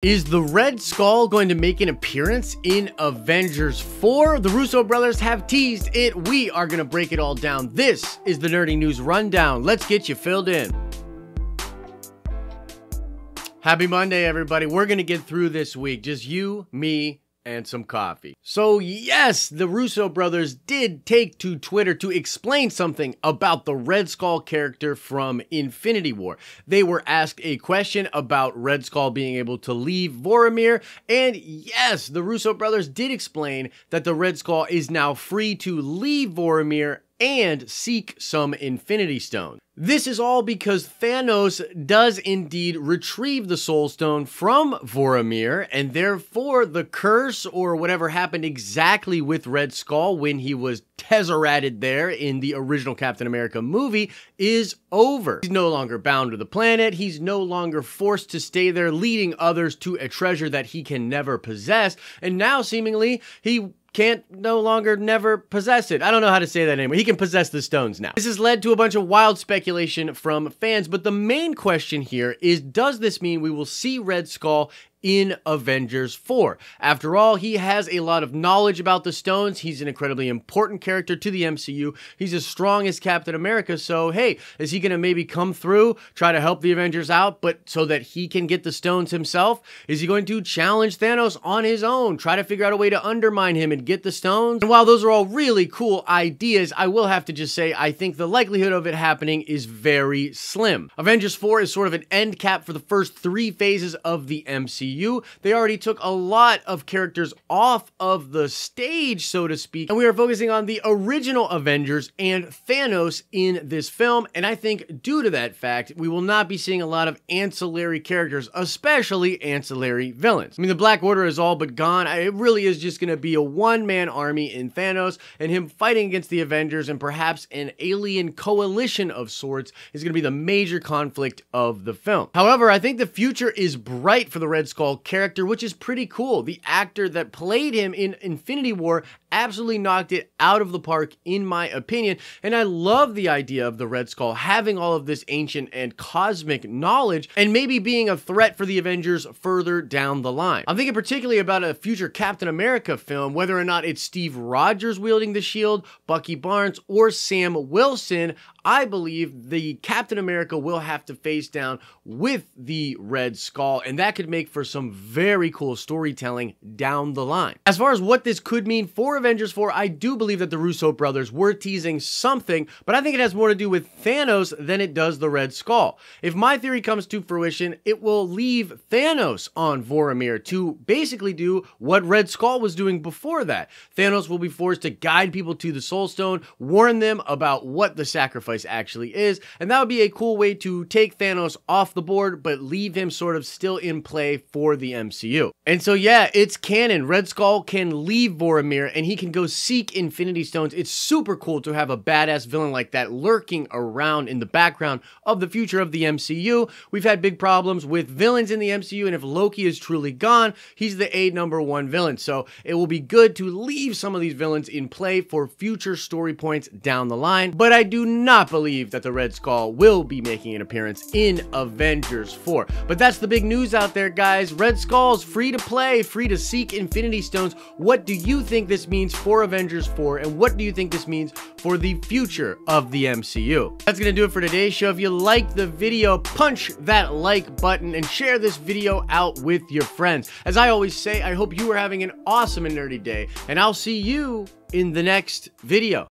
Is the Red Skull going to make an appearance in Avengers 4? The Russo brothers have teased it. We are going to break it all down. This is the Nerdy News Rundown. Let's get you filled in. Happy Monday, everybody. We're going to get through this week. Just you, me, and some coffee. So yes, the Russo brothers did take to Twitter to explain something about the Red Skull character from Infinity War. They were asked a question about Red Skull being able to leave Vormir, and yes, the Russo brothers did explain that the Red Skull is now free to leave Vormir and seek some Infinity Stones. This is all because Thanos does indeed retrieve the Soul Stone from Vormir, and therefore the curse or whatever happened exactly with Red Skull when he was Tesseratted there in the original Captain America movie is over. He's no longer bound to the planet. He's no longer forced to stay there, leading others to a treasure that he can never possess, and now seemingly he can't no longer never possess it. I don't know how to say that anymore. He can possess the stones now. This has led to a bunch of wild speculation from fans, but the main question here is, does this mean we will see Red Skull in Avengers 4? After all, he has a lot of knowledge about the stones. He's an incredibly important character to the MCU. He's as strong as Captain America, so hey, is he gonna maybe come through, try to help the Avengers out, but so that he can get the stones himself? Is he going to challenge Thanos on his own, try to figure out a way to undermine him and get the stones? And while those are all really cool ideas, I will have to just say I think the likelihood of it happening is very slim. Avengers 4 is sort of an end cap for the first 3 phases of the MCU. They already took a lot of characters off of the stage, so to speak, and we are focusing on the original Avengers and Thanos in this film, and I think due to that fact, we will not be seeing a lot of ancillary characters, especially ancillary villains. I mean, the Black Order is all but gone. It really is just going to be a one-man army in Thanos, and him fighting against the Avengers, and perhaps an alien coalition of sorts is going to be the major conflict of the film. However, I think the future is bright for the Red Skull character, which is pretty cool. The actor that played him in Infinity War absolutely knocked it out of the park, in my opinion, and I love the idea of the Red Skull having all of this ancient and cosmic knowledge and maybe being a threat for the Avengers further down the line. I'm thinking particularly about a future Captain America film, whether or not it's Steve Rogers wielding the shield, Bucky Barnes, or Sam Wilson. I believe the Captain America will have to face down with the Red Skull, and that could make for some very cool storytelling down the line. As far as what this could mean for Avengers 4, I do believe that the Russo brothers were teasing something, but I think it has more to do with Thanos than it does the Red Skull. If my theory comes to fruition, it will leave Thanos on Vormir to basically do what Red Skull was doing before that. Thanos will be forced to guide people to the Soul Stone, warn them about what the sacrifice actually is, and that would be a cool way to take Thanos off the board, but leave him sort of still in play for the MCU. And so yeah, it's canon. Red Skull can leave Vormir and he can go seek Infinity Stones. It's super cool to have a badass villain like that lurking around in the background of the future of the MCU. We've had big problems with villains in the MCU, and if Loki is truly gone, he's the #1 villain. So it will be good to leave some of these villains in play for future story points down the line. But I do not believe that the Red Skull will be making an appearance in Avengers 4. But that's the big news out there, guys. Red Skull's free to play, free to seek Infinity Stones. What do you think this means for Avengers 4, and what do you think this means for the future of the MCU? That's gonna do it for today's show. If you liked the video, punch that like button and share this video out with your friends. As I always say, I hope you are having an awesome and nerdy day, and I'll see you in the next video.